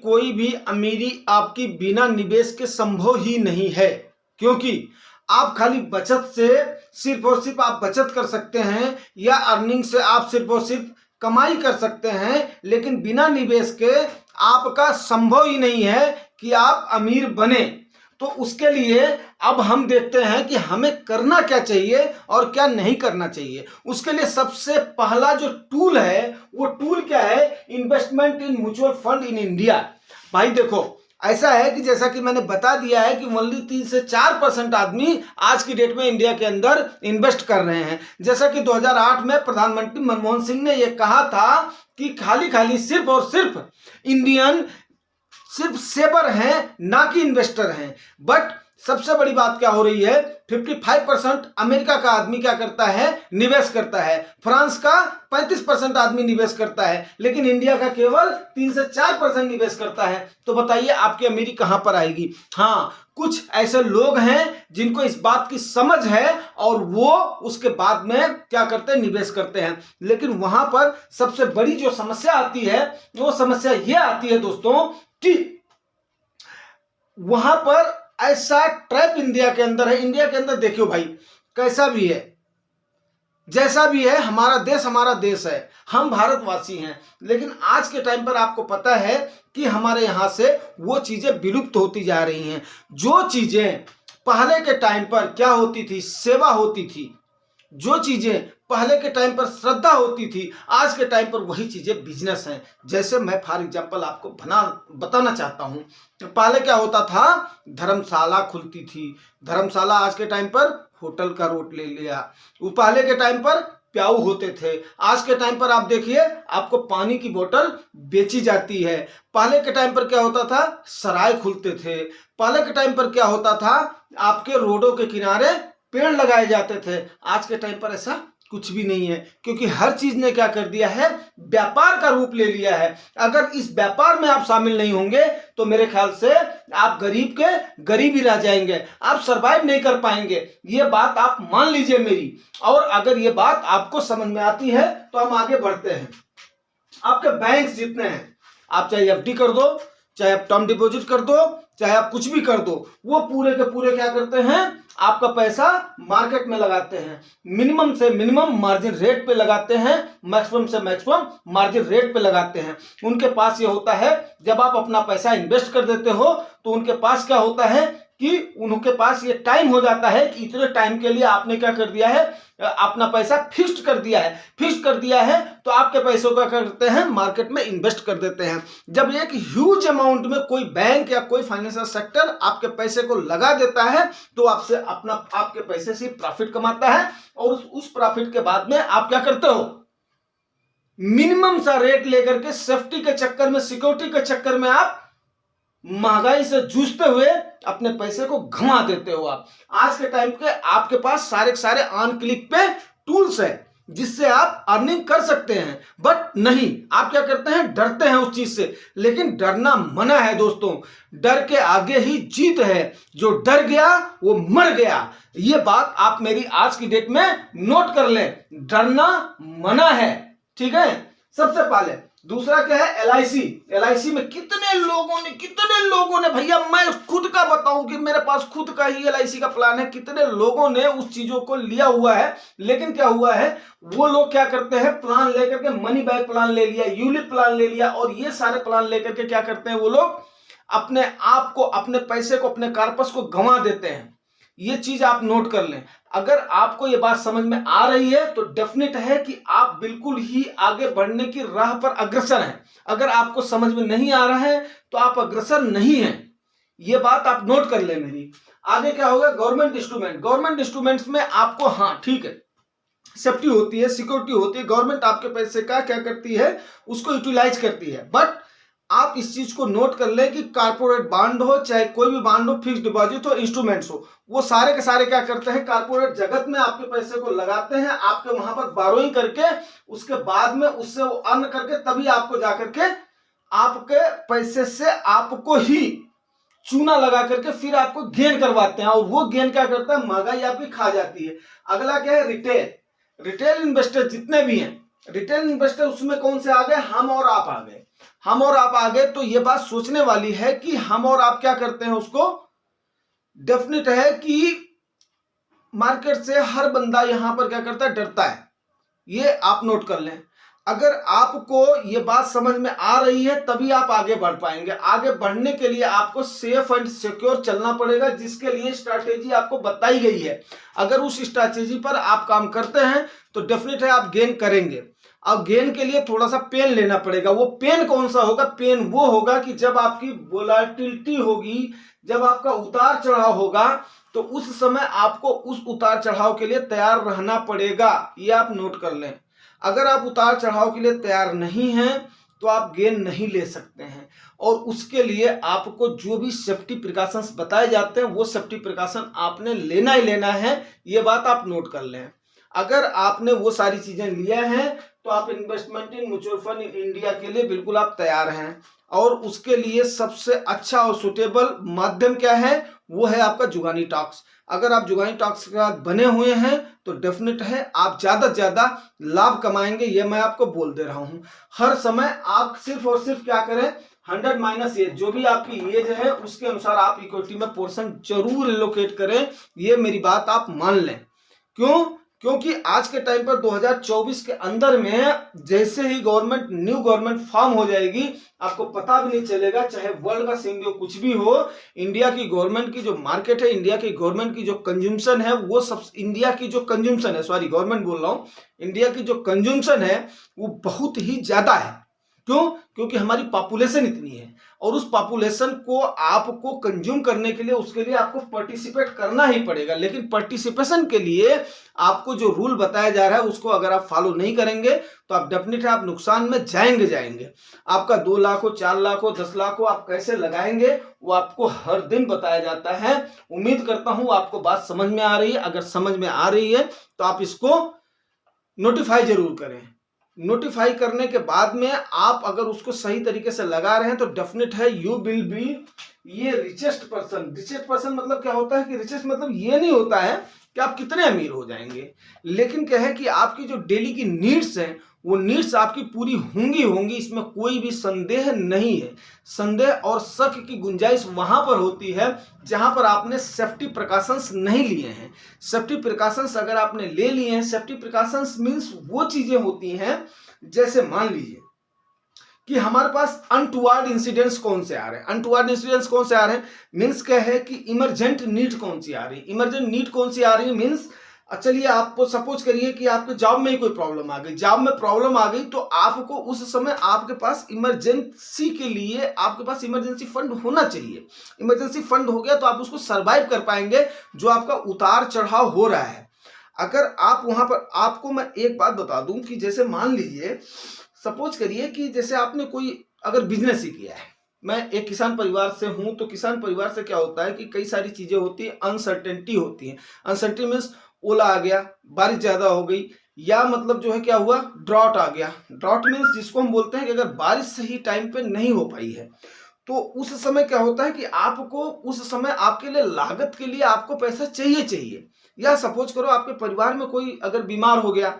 कोई भी अमीरी आपकी बिना निवेश के संभव ही नहीं है, क्योंकि आप खाली बचत से सिर्फ और सिर्फ आप बचत कर सकते हैं या अर्निंग से आप सिर्फ और सिर्फ कमाई कर सकते हैं, लेकिन बिना निवेश के आपका संभव ही नहीं है कि आप अमीर बने। तो उसके लिए अब हम देखते हैं कि हमें करना क्या चाहिए और क्या नहीं करना चाहिए। उसके लिए सबसे पहला जो टूल है वो टूल क्या है, investment in mutual fund in India. भाई देखो, ऐसा है कि जैसा कि मैंने बता दिया है कि ओनली 3 से 4% आदमी आज की डेट में इंडिया के अंदर इन्वेस्ट कर रहे हैं। जैसा कि 2008 में प्रधानमंत्री मनमोहन सिंह ने यह कहा था कि खाली सिर्फ और सिर्फ इंडियन सिर्फ सेवर हैं, ना कि इन्वेस्टर हैं। बट सबसे बड़ी बात क्या हो रही है, 55% अमेरिका का आदमी क्या करता है, निवेश करता है। फ्रांस का 35% आदमी निवेश करता है, लेकिन इंडिया का केवल 3 से 4% निवेश करता है। तो बताइए आपकी अमीरी कहां पर आएगी। हाँ, कुछ ऐसे लोग हैं जिनको इस बात की समझ है और वो उसके बाद में क्या करते हैं, निवेश करते हैं। लेकिन वहां पर सबसे बड़ी जो समस्या आती है वो समस्या ये आती है दोस्तों कि वहां पर ऐसा ट्रैप इंडिया के अंदर है। इंडिया के अंदर देखियो भाई, कैसा भी है जैसा भी है, हमारा देश है, हम भारतवासी हैं। लेकिन आज के टाइम पर आपको पता है कि हमारे यहां से वो चीजें विलुप्त होती जा रही हैं। जो चीजें पहले के टाइम पर क्या होती थी, सेवा होती थी, जो चीजें पहले के टाइम पर श्रद्धा होती थी, आज के टाइम पर वही चीजें बिजनेस हैं। जैसे मैं फॉर एग्जांपल आपको बताना चाहता हूं, पहले क्या होता था, धर्मशाला खुलती थी। धर्मशाला आज के टाइम पर होटल का रूट ले लिया। वो पहले के टाइम पर प्याऊ होते थे, आज के टाइम पर आप देखिए आपको पानी की बोतल बेची जाती है। पहले के टाइम पर क्या होता था, सराय खुलते थे। पहले के टाइम पर क्या होता था, आपके रोडों के किनारे पेड़ लगाए जाते थे। आज के टाइम पर ऐसा कुछ भी नहीं है, क्योंकि हर चीज ने क्या कर दिया है, व्यापार का रूप ले लिया है। अगर इस व्यापार में आप शामिल नहीं होंगे तो मेरे ख्याल से आप गरीब के गरीब ही रह जाएंगे, आप सरवाइव नहीं कर पाएंगे। ये बात आप मान लीजिए मेरी। और अगर ये बात आपको समझ में आती है तो हम आगे बढ़ते हैं। आपके बैंक जितने हैं, आप चाहे एफडी कर दो, चाहे आप टर्म डिपॉजिट कर दो, चाहे आप कुछ भी कर दो, वो पूरे के पूरे क्या करते हैं, आपका पैसा मार्केट में लगाते हैं। मिनिमम से मिनिमम मार्जिन रेट पे लगाते हैं, मैक्सिमम से मैक्सिमम मार्जिन रेट पे लगाते हैं। उनके पास ये होता है, जब आप अपना पैसा इन्वेस्ट कर देते हो तो उनके पास क्या होता है कि उनके पास ये टाइम हो जाता है कि इतने टाइम के लिए आपने क्या कर दिया है, अपना पैसा फिक्स्ड कर दिया है। फिक्स कर दिया है तो आपके पैसों का क्या करते हैं, मार्केट में इन्वेस्ट कर देते हैं। जब एक ह्यूज अमाउंट में कोई बैंक या कोई फाइनेंशियल सेक्टर आपके पैसे को लगा देता है तो आपसे आपके पैसे से प्रॉफिट कमाता है, और उस प्रॉफिट के बाद में आप क्या करते हो, मिनिमम सा रेट लेकर के सेफ्टी के चक्कर में, सिक्योरिटी के चक्कर में आप महंगाई से जूझते हुए अपने पैसे को घुमा देते हो। आप आज के टाइम के आपके पास सारे ऑन क्लिक पे टूल्स है जिससे आप अर्निंग कर सकते हैं। बट नहीं, आप क्या करते हैं, डरते हैं उस चीज से। लेकिन डरना मना है दोस्तों, डर के आगे ही जीत है। जो डर गया वो मर गया। ये बात आप मेरी आज की डेट में नोट कर लें, डरना मना है, ठीक है। सबसे पहले दूसरा क्या है, एलआईसी। एलआईसी में कितने लोगों ने भैया, मैं खुद का बताऊं कि मेरे पास खुद का ही एलआईसी का प्लान है, कितने लोगों ने उस चीजों को लिया हुआ है। लेकिन क्या हुआ है, वो लोग क्या करते हैं, प्लान लेकर के मनी बैक प्लान ले लिया, यूलिप प्लान ले लिया, और ये सारे प्लान लेकर के क्या करते हैं, वो लोग अपने आप को, अपने पैसे को, अपने कार्पस को गंवा देते हैं। ये चीज आप नोट कर लें। अगर आपको ये बात समझ में आ रही है तो डेफिनेट है कि आप बिल्कुल ही आगे बढ़ने की राह पर अग्रसर हैं। अगर आपको समझ में नहीं आ रहा है तो आप अग्रसर नहीं हैं, ये बात आप नोट कर लें मेरी। आगे क्या होगा, गवर्नमेंट इंस्ट्रूमेंट। गवर्नमेंट इंस्ट्रूमेंट्स में आपको, हाँ ठीक है, सेफ्टी होती है, सिक्योरिटी होती है। गवर्नमेंट आपके पैसे का क्या करती है, उसको यूटिलाइज करती है। बट आप इस चीज को नोट कर लें कि कारपोरेट बांड हो, चाहे कोई भी बांड हो, फिक्स डिपॉजिट हो, इंस्ट्रूमेंट्स हो, वो सारे के सारे क्या करते हैं, कारपोरेट जगत में आपके पैसे को लगाते हैं, आपके वहां पर बारोइंग करके, उसके बाद में उससे वो अर्न करके तभी आपको जाकर के आपके पैसे से आपको ही चूना लगा करके फिर आपको गेन करवाते हैं, और वो गेन क्या करता है, महंगाई आपकी खा जाती है। अगला क्या है, रिटेल। रिटेल इन्वेस्टर जितने भी हैं, रिटेल इन्वेस्टर उसमें कौन से आ गए, हम और आप आ गए। हम और आप आ गए तो ये बात सोचने वाली है कि हम और आप क्या करते हैं, उसको डेफिनेट है कि मार्केट से हर बंदा यहां पर क्या करता है, डरता है। ये आप नोट कर लें। अगर आपको ये बात समझ में आ रही है तभी आप आगे बढ़ पाएंगे। आगे बढ़ने के लिए आपको सेफ एंड सिक्योर चलना पड़ेगा, जिसके लिए स्ट्रैटेजी आपको बताई गई है। अगर उस स्ट्रैटेजी पर आप काम करते हैं तो डेफिनेट है आप गेन करेंगे। अब गेन के लिए थोड़ा सा पेन लेना पड़ेगा। वो पेन कौन सा होगा, पेन वो होगा कि जब आपकी वोलेटिलिटी होगी, जब आपका उतार चढ़ाव होगा, तो उस समय आपको उस उतार चढ़ाव के लिए तैयार रहना पड़ेगा। ये आप नोट कर लें। अगर आप उतार चढ़ाव के लिए तैयार नहीं हैं तो आप गेन नहीं ले सकते हैं। और उसके लिए आपको जो भी सेफ्टी प्रिकॉशंस बताए जाते हैं वो सेफ्टी प्रिकॉशन आपने लेना ही लेना है। ये बात आप नोट कर लें। अगर आपने वो सारी चीजें लिया है तो आप investment in mutual fund in India के लिए बिल्कुल आप तैयार हैं। और उसके लिए सबसे अच्छा और सुटेबल माध्यम क्या है, वो है आपका जुगानी टॉक्स। अगर आप जुगानी टॉक्स के साथ बने हुए हैं तो डेफिनेट है आप ज्यादा से ज्यादा लाभ कमाएंगे। ये मैं आपको बोल दे रहा हूं। हर समय आप सिर्फ और सिर्फ क्या करें, 100 माइनस एज, जो भी आपकी एज है उसके अनुसार आप इक्विटी में पोर्शन जरूर एलोकेट करें। ये मेरी बात आप मान लें। क्यों? क्योंकि आज के टाइम पर 2024 के अंदर में जैसे ही न्यू गवर्नमेंट फॉर्म हो जाएगी, आपको पता भी नहीं चलेगा, चाहे वर्ल्ड का सिनेरियो कुछ भी हो, इंडिया की गवर्नमेंट की जो मार्केट है, इंडिया की गवर्नमेंट की जो कंज्यूमशन है, वो सब इंडिया की जो कंज्यूमशन है, सॉरी गवर्नमेंट बोल रहा हूं, इंडिया की जो कंज्यूमशन है वो बहुत ही ज्यादा है। क्यों? क्योंकि हमारी पॉपुलेशन इतनी है और उस पॉपुलेशन को आपको कंज्यूम करने के लिए, उसके लिए आपको पार्टिसिपेट करना ही पड़ेगा। लेकिन पार्टिसिपेशन के लिए आपको जो रूल बताया जा रहा है उसको अगर आप फॉलो नहीं करेंगे तो आप डेफिनेटली आप नुकसान में जाएंगे। आपका 2 लाख हो, 4 लाख हो, 10 लाख हो, आप कैसे लगाएंगे वो आपको हर दिन बताया जाता है। उम्मीद करता हूं आपको बात समझ में आ रही है। अगर समझ में आ रही है तो आप इसको नोटिफाई जरूर करें। नोटिफाई करने के बाद में आप अगर उसको सही तरीके से लगा रहे हैं तो डेफिनेट है यू विल बी ये रिचेस्ट पर्सन। रिचेस्ट पर्सन मतलब क्या होता है कि रिचेस्ट मतलब ये नहीं होता है कि आप कितने अमीर हो जाएंगे, लेकिन क्या है कि आपकी जो डेली की नीड्स हैं वो नीड्स आपकी पूरी होंगी, इसमें कोई भी संदेह नहीं है। संदेह और शक की गुंजाइश वहां पर होती है जहां पर आपने सेफ्टी प्रिकॉशंस नहीं लिए हैं। सेफ्टी प्रिकॉशंस अगर आपने ले लिए हैं, सेफ्टी प्रिकॉशंस मींस वो चीजें होती हैं, जैसे मान लीजिए कि हमारे पास अनटुवर्ड इंसिडेंट्स कौन से आ रहे हैं। अनटुवर्ड इंसिडेंट्स कौन से आ रहे हैं मींस क्या है कि इमरजेंट नीड कौन सी आ रही है। इमरजेंट नीड कौन सी आ रही है मींस, चलिए आपको सपोज करिए कि आपके जॉब में ही कोई प्रॉब्लम आ गई, जॉब में प्रॉब्लम आ गई तो आपको उस समय आपके पास इमरजेंसी के लिए आपके पास इमरजेंसी फंड होना चाहिए। इमरजेंसी फंड हो गया तो आप उसको सर्वाइव कर पाएंगे जो आपका उतार चढ़ाव हो रहा है। अगर आप वहां पर, आपको मैं एक बात बता दूं कि जैसे मान लीजिए, सपोज करिए कि जैसे आपने कोई अगर बिजनेस ही किया है, मैं एक किसान परिवार से हूं तो किसान परिवार से क्या होता है कि कई सारी चीजें होती है, अनसर्टेनिटी होती है। अनसर्टेनिटी मीन्स ओला आ गया, बारिश ज्यादा हो गई, या मतलब जो है क्या हुआ, ड्रॉट आ गया। ड्रॉट मीन्स जिसको हम बोलते हैं कि अगर बारिश सही टाइम पे नहीं हो पाई है तो उस समय क्या होता है कि आपको उस समय आपके लिए लागत के लिए आपको पैसा चाहिए। या सपोज करो आपके परिवार में कोई अगर बीमार हो गया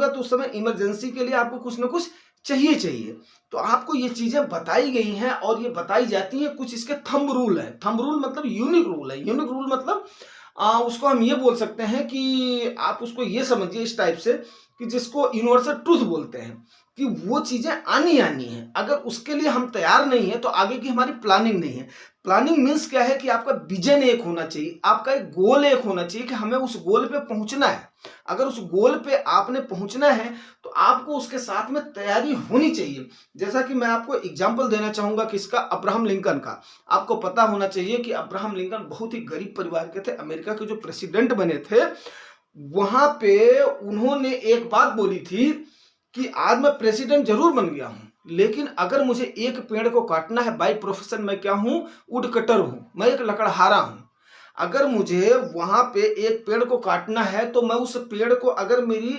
तो उस समय इमरजेंसी के लिए आपको कुछ ना कुछ चाहिए। तो आपको ये चीजें बताई गई हैं और ये बताई जाती हैं, कुछ इसके थंब रूल है। थंब रूल मतलब यूनिक रूल है। यूनिक रूल मतलब उसको हम ये बोल सकते हैं कि आप उसको ये समझिए इस टाइप से कि जिसको यूनिवर्सल ट्रूथ बोलते हैं कि वो चीजें आनी है। अगर उसके लिए हम तैयार नहीं है तो आगे की हमारी प्लानिंग नहीं है। प्लानिंग मीन्स क्या है कि आपका विजन एक होना चाहिए, आपका एक गोल एक होना चाहिए कि हमें उस गोल पे पहुंचना है। अगर उस गोल पे आपने पहुंचना है तो आपको उसके साथ में तैयारी होनी चाहिए। जैसा कि मैं आपको एग्जांपल देना चाहूंगा किसका, अब्राहम लिंकन का। आपको पता होना चाहिए कि अब्राहम लिंकन बहुत ही गरीब परिवार के थे। अमेरिका के जो प्रेसिडेंट बने थे वहां पे उन्होंने एक बात बोली थी कि आज मैं प्रेसिडेंट जरूर बन गया हूं, लेकिन अगर मुझे एक पेड़ को काटना है, बाय प्रोफेशन मैं क्या हूं, वुड कटर हूं, मैं एक लकड़हारा हूं। अगर मुझे वहां पे एक पेड़ को काटना है तो मैं उस पेड़ को, अगर मेरी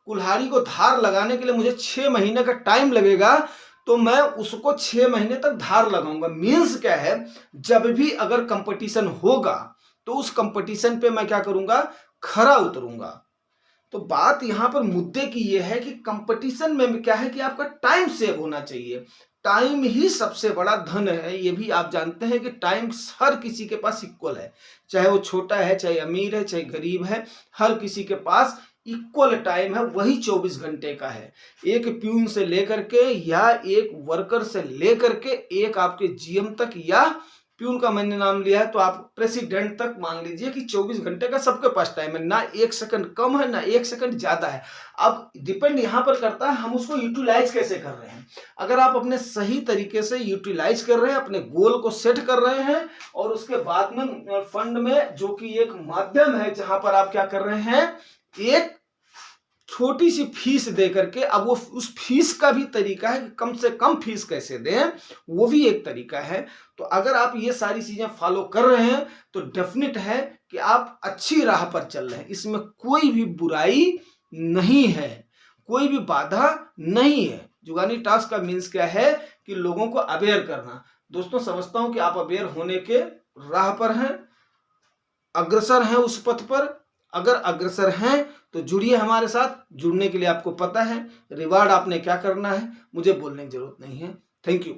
कुल्हाड़ी को धार लगाने के लिए मुझे 6 महीने का टाइम लगेगा तो मैं उसको 6 महीने तक धार लगाऊंगा। मीन्स क्या है, जब भी अगर कंपटीशन होगा तो उस कंपटीशन पे मैं क्या करूंगा, खरा उतरूंगा। तो बात यहाँ पर मुद्दे की ये है कि कंपटीशन में क्या है कि आपका टाइम सेव होना चाहिए। टाइम ही सबसे बड़ा धन है, ये भी आप जानते हैं कि टाइम हर किसी के पास इक्वल है, चाहे वो छोटा है, चाहे अमीर है, चाहे गरीब है, हर किसी के पास इक्वल टाइम है, वही 24 घंटे का है। एक प्यून से लेकर के या एक वर्कर से लेकर के एक आपके जीएम तक, या प्यून का मैंने नाम लिया है तो आप प्रेसिडेंट तक मान लीजिए कि 24 घंटे का सबके पास टाइम है, ना 1 सेकंड कम है ना 1 सेकंड ज्यादा है। अब डिपेंड यहाँ पर करता है हम उसको यूटिलाइज कैसे कर रहे हैं। अगर आप अपने सही तरीके से यूटिलाइज कर रहे हैं, अपने गोल को सेट कर रहे हैं, और उसके बाद में फंड में जो कि एक माध्यम है जहां पर आप क्या कर रहे हैं, एक छोटी सी फीस दे करके, अब वो उस फीस का भी तरीका है कि कम से कम फीस कैसे दें, वो भी एक तरीका है। तो अगर आप ये सारी चीजें फॉलो कर रहे हैं तो डेफिनेट है कि आप अच्छी राह पर चल रहे हैं, इसमें कोई भी बुराई नहीं है, कोई भी बाधा नहीं है। जुगानी टास्क का मीन्स क्या है कि लोगों को अवेयर करना। दोस्तों समझता हूं कि आप अवेयर होने के राह पर हैं, अग्रसर हैं उस पथ पर। अगर अग्रसर हैं तो जुड़िए हमारे साथ। जुड़ने के लिए आपको पता है रिवार्ड आपने क्या करना है, मुझे बोलने की जरूरत नहीं है। Thank you.